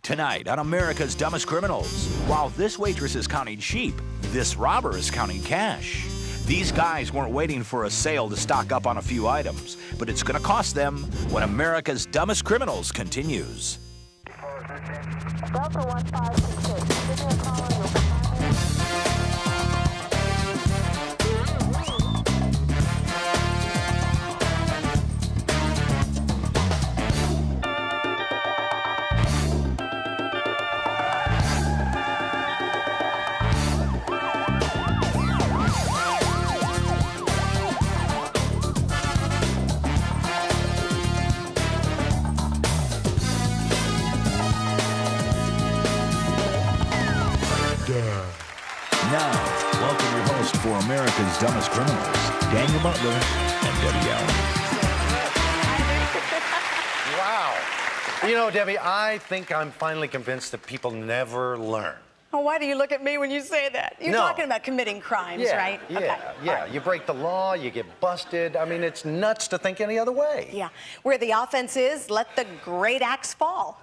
Tonight on America's Dumbest Criminals, while this waitress is counting sheep, this robber is counting cash. These guys weren't waiting for a sale to stock up on a few items, but it's going to cost them when America's Dumbest Criminals continues. Delta 1566, give me a call on your Now, welcome your host for America's Dumbest Criminals, Daniel Butler and Debbie Allen. Wow. You know, Debbie, I think I'm finally convinced that people never learn. Oh, why do you look at me when you say that? You're talking about committing crimes, right? Yeah, Okay. yeah. Right. You break the law, you get busted. I mean, it's nuts to think any other way. Yeah. Where the offense is, let the great axe fall.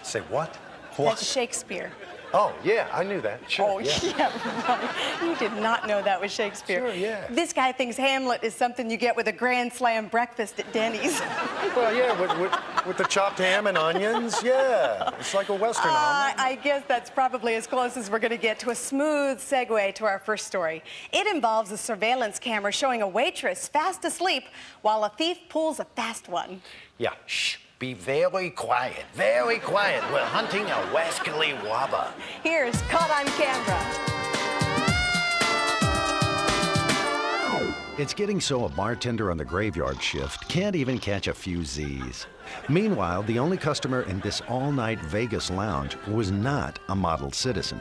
Say what? That's Shakespeare. Oh, yeah, I knew that. Sure, Oh, yeah, right. You did not know that was Shakespeare. Sure, yeah. This guy thinks Hamlet is something you get with a Grand Slam breakfast at Denny's. Well, yeah, with the chopped ham and onions, yeah. It's like a Western omelet. I guess that's probably as close as we're going to get to a smooth segue to our first story. It involves a surveillance camera showing a waitress fast asleep while a thief pulls a fast one. Yeah, shh. Be very quiet, very quiet. We're hunting a wascally wobber. Here's Caught on Camera. It's getting so a bartender on the graveyard shift can't even catch a few Z's. Meanwhile, the only customer in this all-night Vegas lounge was not a model citizen.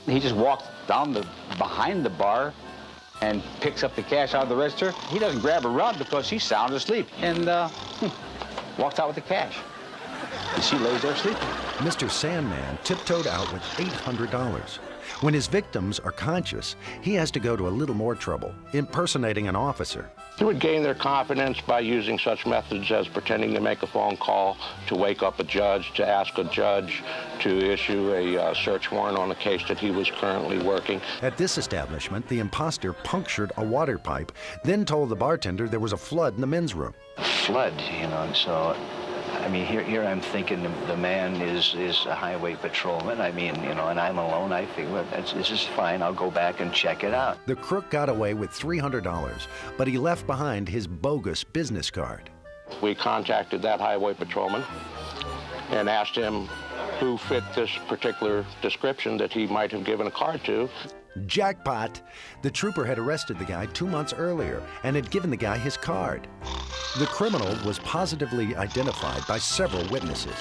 He just walks down behind the bar and picks up the cash out of the register. He doesn't grab a run because he's sound asleep and walks out with the cash. And she lays there sleeping. Mr. Sandman tiptoed out with $800. When his victims are conscious, he has to go to a little more trouble, impersonating an officer. He would gain their confidence by using such methods as pretending to make a phone call, to wake up a judge, to ask a judge to issue a search warrant on a case that he was currently working. At this establishment, the imposter punctured a water pipe, then told the bartender there was a flood in the men's room. Flood, you know, and so, I mean, here I'm thinking the man is a highway patrolman. I mean, you know, and I'm alone. I think, well, this is fine. I'll go back and check it out. The crook got away with $300, but he left behind his bogus business card. We contacted that highway patrolman and asked him who fit this particular description that he might have given a card to. Jackpot! The trooper had arrested the guy 2 months earlier and had given the guy his card. The criminal was positively identified by several witnesses.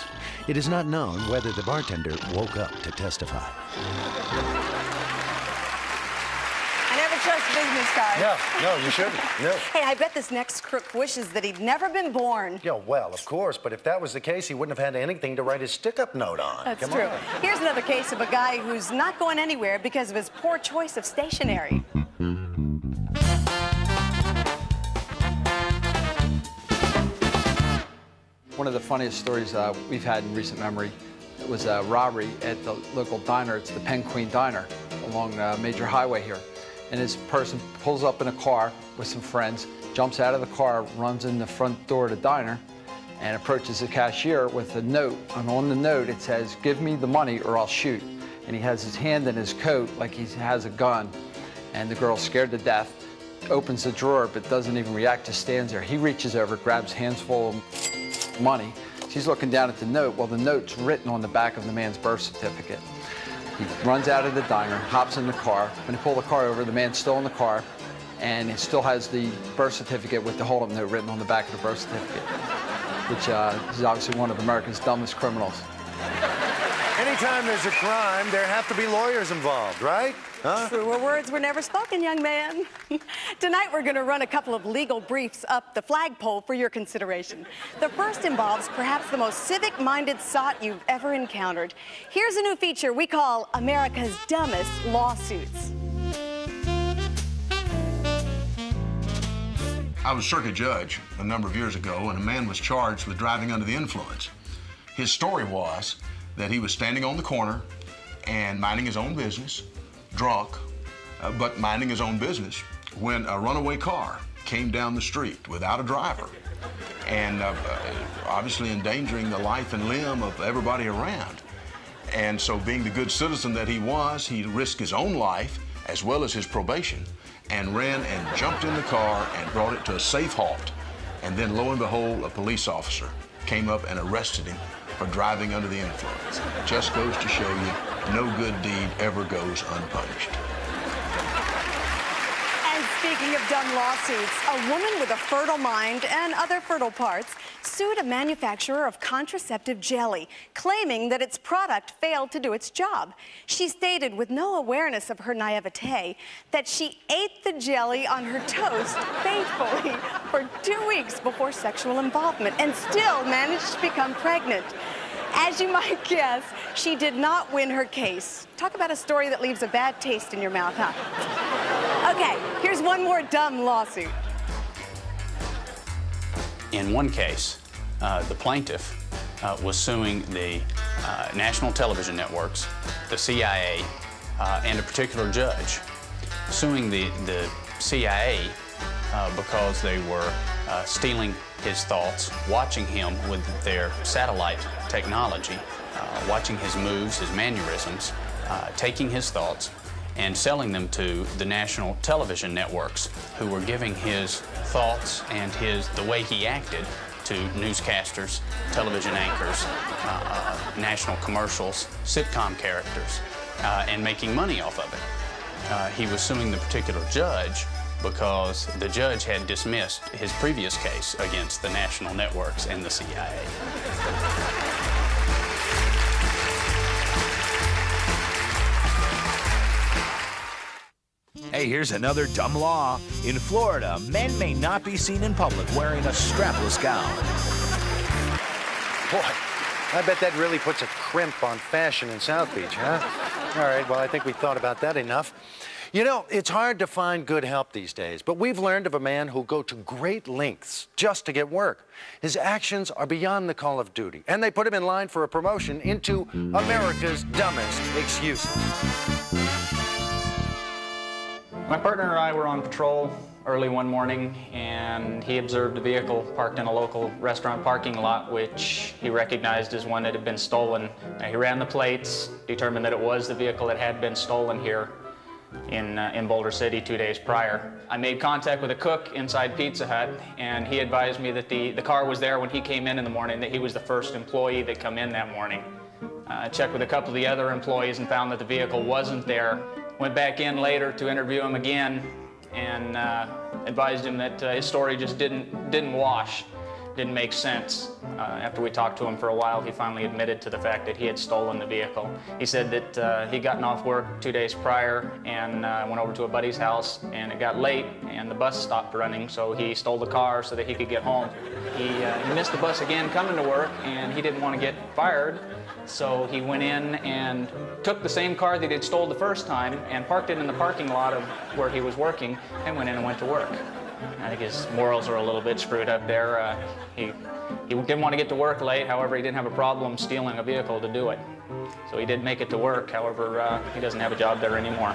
It is not known whether the bartender woke up to testify. I never trust business cards. No, you shouldn't. No. Hey, I bet this next crook wishes that he'd never been born. Yeah, well, of course, but if that was the case, he wouldn't have had anything to write his stick-up note on. That's Come true. on. Here's another case of a guy who's not going anywhere because of his poor choice of stationery. One of the funniest stories we've had in recent memory was a robbery at the local diner. It's the Penn Queen Diner along a major highway here. And this person pulls up in a car with some friends, jumps out of the car, runs in the front door of the diner, and approaches the cashier with a note. And on the note it says, "Give me the money or I'll shoot." And he has his hand in his coat like he has a gun. And the girl's scared to death, opens the drawer but doesn't even react, just stands there. He reaches over, grabs hands full of money. She's looking down at the note. Well, the note's written on the back of the man's birth certificate. He runs out of the diner, hops in the car. When he pulled the car over, the man's still in the car, and he still has the birth certificate with the hold-up note written on the back of the birth certificate, which is obviously one of America's dumbest criminals. Anytime there's a crime, there have to be lawyers involved, right? Huh? Truer words were never spoken, young man. Tonight we're going to run a couple of legal briefs up the flagpole for your consideration. The first involves perhaps the most civic-minded sot you've ever encountered. Here's a new feature we call America's Dumbest Lawsuits. I was circuit judge a number of years ago, and a man was charged with driving under the influence. His story was that he was standing on the corner and minding his own business, drunk, but minding his own business, when a runaway car came down the street without a driver and obviously endangering the life and limb of everybody around. And so being the good citizen that he was, he risked his own life as well as his probation and ran and jumped in the car and brought it to a safe halt. And then lo and behold, a police officer came up and arrested him for driving under the influence. It just goes to show you, no good deed ever goes unpunished. And speaking of dumb lawsuits, a woman with a fertile mind and other fertile parts sued a manufacturer of contraceptive jelly, claiming that its product failed to do its job. She stated, with no awareness of her naivete, that she ate the jelly on her toast faithfully for 2 weeks before sexual involvement and still managed to become pregnant. As you might guess, she did not win her case. Talk about a story that leaves a bad taste in your mouth, huh? Okay, here's one more dumb lawsuit. In one case, the plaintiff was suing the national television networks, the CIA, and a particular judge. Suing the CIA because they were stealing his thoughts, watching him with their satellite technology, watching his moves, his mannerisms, taking his thoughts, and selling them to the national television networks, who were giving his thoughts and the way he acted to newscasters, television anchors, national commercials, sitcom characters, and making money off of it. He was suing the particular judge because the judge had dismissed his previous case against the national networks and the CIA. Hey, here's another dumb law. In Florida, men may not be seen in public wearing a strapless gown. Boy, I bet that really puts a crimp on fashion in South Beach, huh? All right, well, I think we thought about that enough. You know, it's hard to find good help these days, but we've learned of a man who'll go to great lengths just to get work. His actions are beyond the call of duty, and they put him in line for a promotion into America's dumbest excuses. My partner and I were on patrol early one morning, and he observed a vehicle parked in a local restaurant parking lot, which he recognized as one that had been stolen. He ran the plates, determined that it was the vehicle that had been stolen here in Boulder City 2 days prior. I made contact with a cook inside Pizza Hut, and he advised me that the car was there when he came in the morning, that he was the first employee that come in that morning. I checked with a couple of the other employees and found that the vehicle wasn't there. Went back in later to interview him again and advised him that his story just didn't wash, didn't make sense. After we talked to him for a while, he finally admitted to the fact that he had stolen the vehicle. He said that he'd gotten off work 2 days prior and went over to a buddy's house, and it got late and the bus stopped running, so he stole the car so that he could get home. He missed the bus again coming to work, and he didn't want to get fired. So he went in and took the same car that he'd stole the first time and parked it in the parking lot of where he was working and went in and went to work. I think his morals are a little bit screwed up there. He didn't want to get to work late, however, he didn't have a problem stealing a vehicle to do it. So he did make it to work, however, he doesn't have a job there anymore.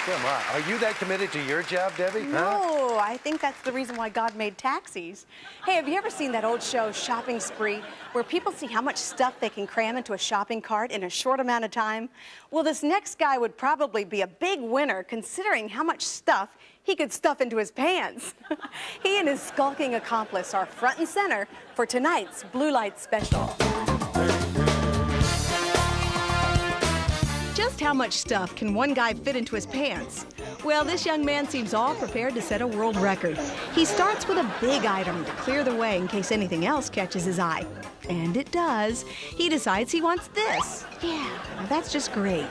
Come on, are you that committed to your job, Debbie? No, I think that's the reason why God made taxis. Hey, have you ever seen that old show, Shopping Spree, where people see how much stuff they can cram into a shopping cart in a short amount of time? Well, this next guy would probably be a big winner, considering how much stuff he could stuff into his pants. He and his skulking accomplice are front and center for tonight's Blue Light Special. Just how much stuff can one guy fit into his pants? Well, this young man seems all prepared to set a world record. He starts with a big item to clear the way in case anything else catches his eye. And it does. He decides he wants this. Yeah, that's just great.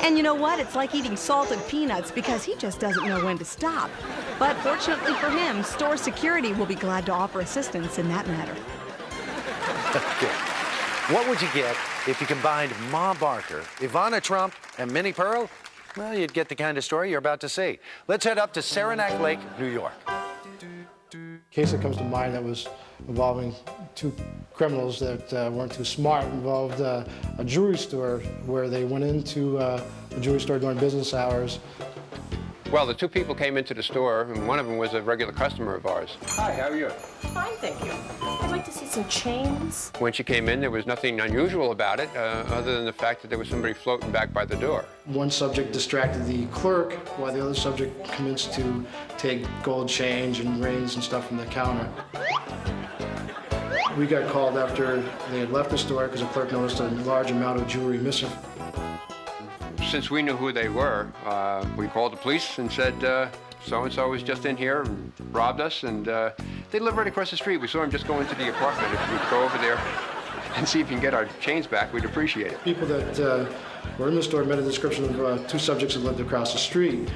And you know what? It's like eating salted peanuts because he just doesn't know when to stop. But fortunately for him, store security will be glad to offer assistance in that matter. What would you get if you combined Ma Barker, Ivana Trump, and Minnie Pearl? Well, you'd get the kind of story you're about to see. Let's head up to Saranac Lake, New York. case that comes to mind that was involving two criminals that weren't too smart involved a jewelry store where they went into a jewelry store during business hours. Well, the two people came into the store, and one of them was a regular customer of ours. Hi, how are you? Fine, thank you. I'd like to see some chains. When she came in, there was nothing unusual about it, other than the fact that there was somebody floating back by the door. One subject distracted the clerk, while the other subject commenced to take gold change and rings and stuff from the counter. We got called after they had left the store because the clerk noticed a large amount of jewelry missing. Since we knew who they were, we called the police and said, so-and-so was just in here and robbed us, and they live right across the street. We saw him just go into the apartment. If we could go over there and see if we can get our chains back, we'd appreciate it. People that were in the store met a description of two subjects that lived across the street.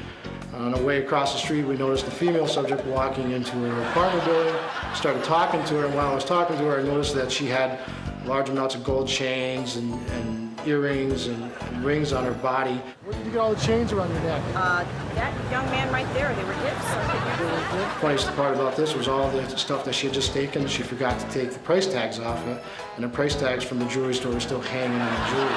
On the way across the street, we noticed a female subject walking into her apartment building, started talking to her, and while I was talking to her, I noticed that she had large amounts of gold chains and earrings and rings on her body. Where did you get all the chains around your neck? That young man right there, they were gifts. The funniest part about this was all the stuff that she had just taken. She forgot to take the price tags off it, and the price tags from the jewelry store were still hanging on the jewelry.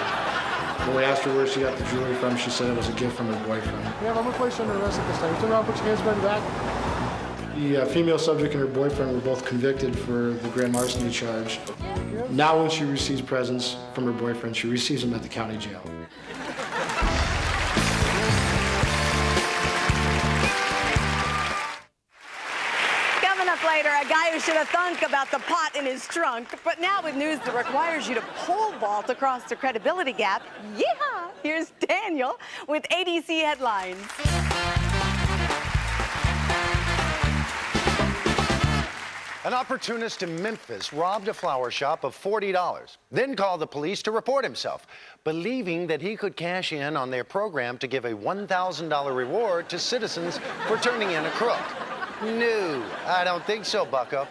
When we asked her where she got the jewelry from, she said it was a gift from her boyfriend. Yeah, I'm gonna place you under arrest at this time. Turn around, put your hands behind your back. The female subject and her boyfriend were both convicted for the grand larceny charge. Now when she receives presents from her boyfriend, she receives them at the county jail. Coming up later, a guy who should have thunk about the pot in his trunk, but now with news that requires you to pole vault across the credibility gap. Yeehaw! Here's Daniel with ADC headlines. An opportunist in Memphis robbed a flower shop of $40, then called the police to report himself, believing that he could cash in on their program to give a $1,000 reward to citizens for turning in a crook. No, I don't think so, bucko.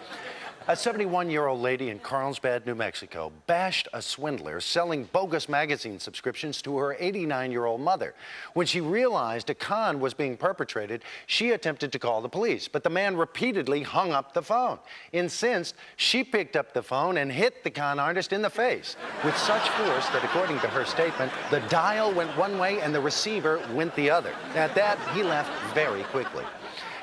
A 71-year-old lady in Carlsbad, New Mexico, bashed a swindler selling bogus magazine subscriptions to her 89-year-old mother. When she realized a con was being perpetrated, she attempted to call the police, but the man repeatedly hung up the phone. Incensed, she picked up the phone and hit the con artist in the face with such force that, according to her statement, the dial went one way and the receiver went the other. At that, he left very quickly.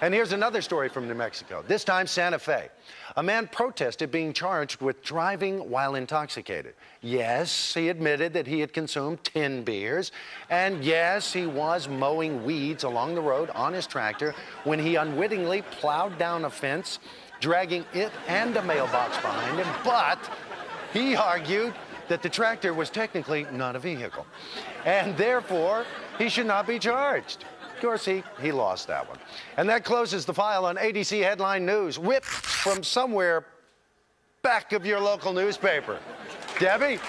And here's another story from New Mexico, this time Santa Fe. A man protested being charged with driving while intoxicated. Yes, he admitted that he had consumed 10 beers. And yes, he was mowing weeds along the road on his tractor when he unwittingly plowed down a fence, dragging it and a mailbox behind him. But he argued that the tractor was technically not a vehicle, and therefore he should not be charged. Of course, he lost that one. And that closes the file on ADC Headline News, whipped from somewhere back of your local newspaper. Debbie?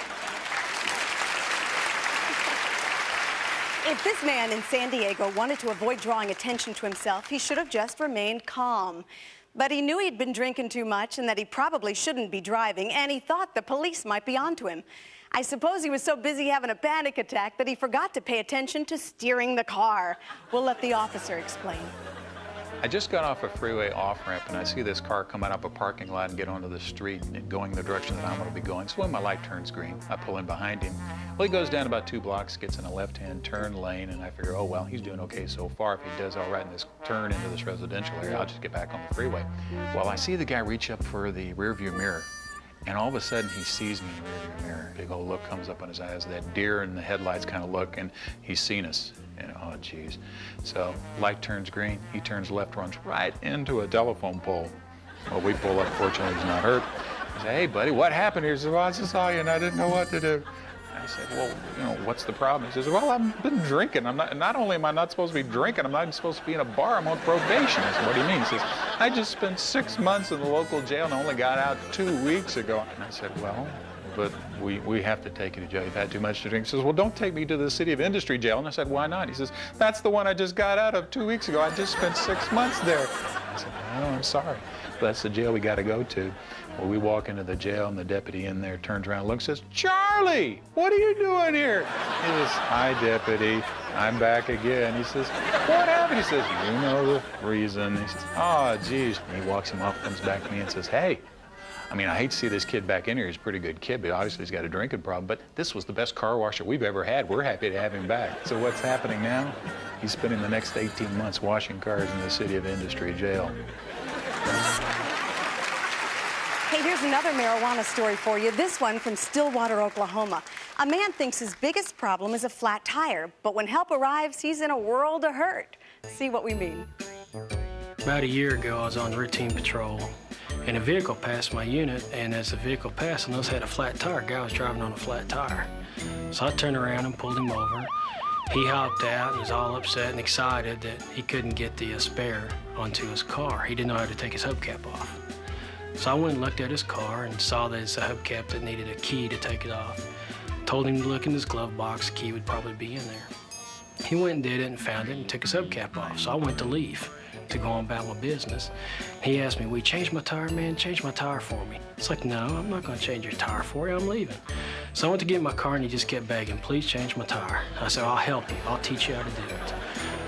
If this man in San Diego wanted to avoid drawing attention to himself, he should have just remained calm. But he knew he'd been drinking too much and that he probably shouldn't be driving, and he thought the police might be onto him. I suppose he was so busy having a panic attack that he forgot to pay attention to steering the car. We'll let the officer explain. I just got off a freeway off-ramp and I see this car come out of a parking lot and get onto the street and going the direction that I'm going to be going. So when my light turns green, I pull in behind him. Well, he goes down about 2 blocks, gets in a left-hand turn lane, and I figure, oh, well, he's doing okay so far. If he does all right in this turn into this residential area, I'll just get back on the freeway. Well, I see the guy reach up for the rearview mirror. And all of a sudden, he sees me in the rearview mirror. Big old look comes up on his eyes. That deer in the headlights kind of look, and he's seen us. And oh, geez. So light turns green. He turns left, runs right into a telephone pole. Well, we pull up. Fortunately, he's not hurt. I say, hey, buddy, what happened here? He said, well, I just saw you, and I didn't know what to do. I said, well, you know, what's the problem? He says, well, I've been drinking. Not only am I not supposed to be drinking, I'm not even supposed to be in a bar. I'm on probation. I said, what do you mean? He says, I just spent 6 months in the local jail and only got out 2 weeks ago. And I said, well, but we have to take you to jail. You've had too much to drink. He says, well, don't take me to the City of Industry jail. And I said, why not? He says, that's the one I just got out of 2 weeks ago. I just spent 6 months there. I said, oh, I'm sorry. that's the jail we got to go to. Well, we walk into the jail, and the deputy in there turns around and looks and says, Charlie, what are you doing here? He says, hi, deputy, I'm back again. He says, what happened? He says, you know the reason. He says, oh, geez. And he walks him off, comes back to me and says, hey, I mean, I hate to see this kid back in here. He's a pretty good kid, but obviously he's got a drinking problem. But this was the best car washer we've ever had. We're happy to have him back. So what's happening now? He's spending the next 18 months washing cars in the City of Industry jail. Hey, here's another marijuana story for you. This one from Stillwater, Oklahoma. A man thinks his biggest problem is a flat tire, but when help arrives, he's in a world of hurt. See what we mean. About a year ago, I was on routine patrol, and a vehicle passed my unit, and as the vehicle passed, I noticed it had a flat tire. A guy was driving on a flat tire. So I turned around and pulled him over. He hopped out and was all upset and excited that he couldn't get the spare onto his car. He didn't know how to take his hubcap off. So I went and looked at his car and saw that it's a hubcap that needed a key to take it off. Told him to look in his glove box, the key would probably be in there. He went and did it and found it and took his hubcap off. So I went to leave to go on about my business. He asked me, will you change my tire, man? Change my tire for me. It's like, no, I'm not gonna change your tire for you, I'm leaving. So I went to get in my car and he just kept begging, please change my tire. I said, I'll help you, I'll teach you how to do it.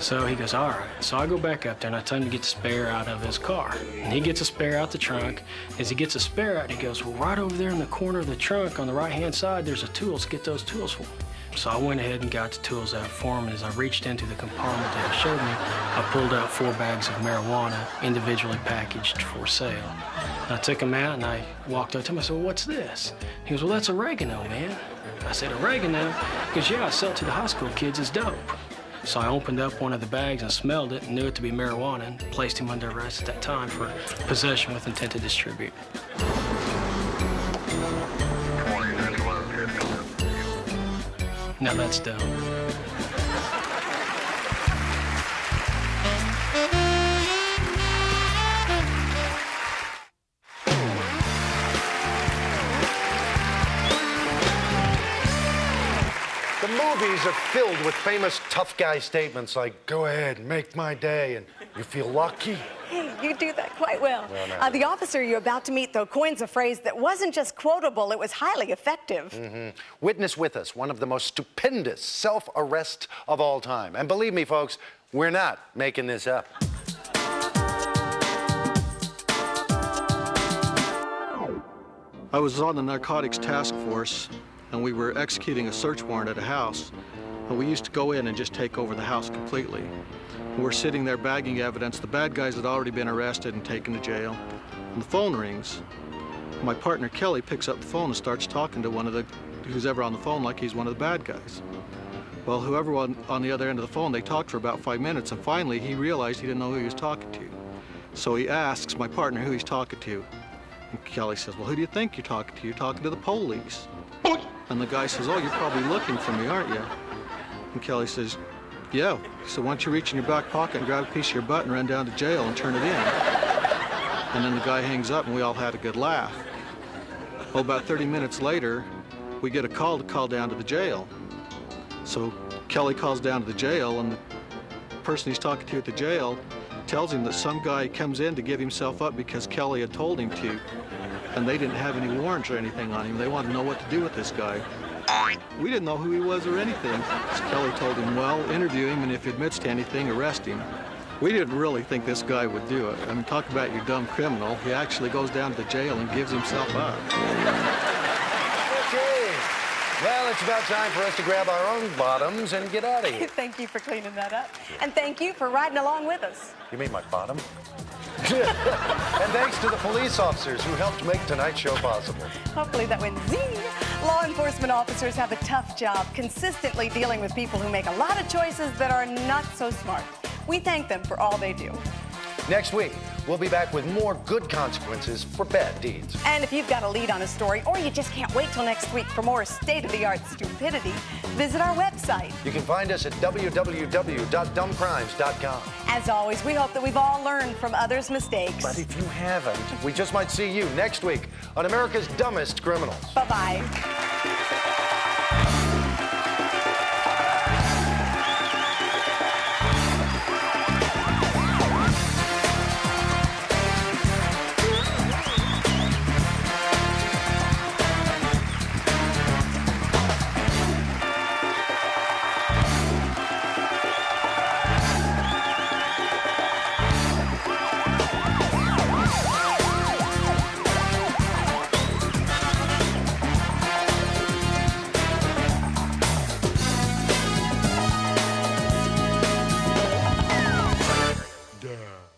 So he goes, all right. So I go back up there and I tell him to get the spare out of his car. And he gets a spare out the trunk. As he gets a spare out, he goes, well, right over there in the corner of the trunk on the right-hand side, there's a tool. Let's get those tools for me. So I went ahead and got the tools out for him. And as I reached into the compartment that he showed me, I pulled out 4 bags of marijuana individually packaged for sale. I took them out and I walked up to him. I said, well, what's this? He goes, well, that's oregano, man. I said, oregano? He goes, yeah, I sell it to the high school kids as dope. So I opened up one of the bags and smelled it and knew it to be marijuana and placed him under arrest at that time for possession with intent to distribute. Now that's dope. The movies are filled with famous tough guy statements like, go ahead, make my day, and you feel lucky. Hey, you do that quite well. Well, no. The officer you're about to meet, though, coins a phrase that wasn't just quotable, it was highly effective. Mm-hmm. Witness with us one of the most stupendous self-arrests of all time. And believe me, folks, we're not making this up. I was on the narcotics task force, and we were executing a search warrant at a house. And we used to go in and just take over the house completely. We're sitting there bagging evidence. The bad guys had already been arrested and taken to jail. And the phone rings. My partner, Kelly, picks up the phone and starts talking to who's ever on the phone like he's one of the bad guys. Well, whoever on the other end of the phone, they talked for about 5 minutes, and finally he realized he didn't know who he was talking to. So he asks my partner who he's talking to. And Kelly says, well, who do you think you're talking to? You're talking to the police. And the guy says, oh, you're probably looking for me, aren't you? And Kelly says, yeah. So why don't you reach in your back pocket and grab a piece of your butt and run down to jail and turn it in? And then the guy hangs up and we all had a good laugh. Well, about 30 minutes later, we get a call to call down to the jail. So Kelly calls down to the jail, and the person he's talking to at the jail tells him that some guy comes in to give himself up because Kelly had told him to, and they didn't have any warrants or anything on him. They wanted to know what to do with this guy. We didn't know who he was or anything. So Kelly told him, well, interview him, and if he admits to anything, arrest him. We didn't really think this guy would do it. I mean, talk about your dumb criminal. He actually goes down to the jail and gives himself up. Okay. Well, it's about time for us to grab our own bottoms and get out of here. Thank you for cleaning that up. And thank you for riding along with us. You mean my bottom? And thanks to the police officers who helped make tonight's show possible. Hopefully that went zing. Law enforcement officers have a tough job consistently dealing with people who make a lot of choices that are not so smart. We thank them for all they do. Next week, we'll be back with more good consequences for bad deeds. And if you've got a lead on a story, or you just can't wait till next week for more state-of-the-art stupidity, visit our website. You can find us at www.dumbcrimes.com. As always, we hope that we've all learned from others' mistakes. But if you haven't, we just might see you next week on America's Dumbest Criminals. Bye-bye. down.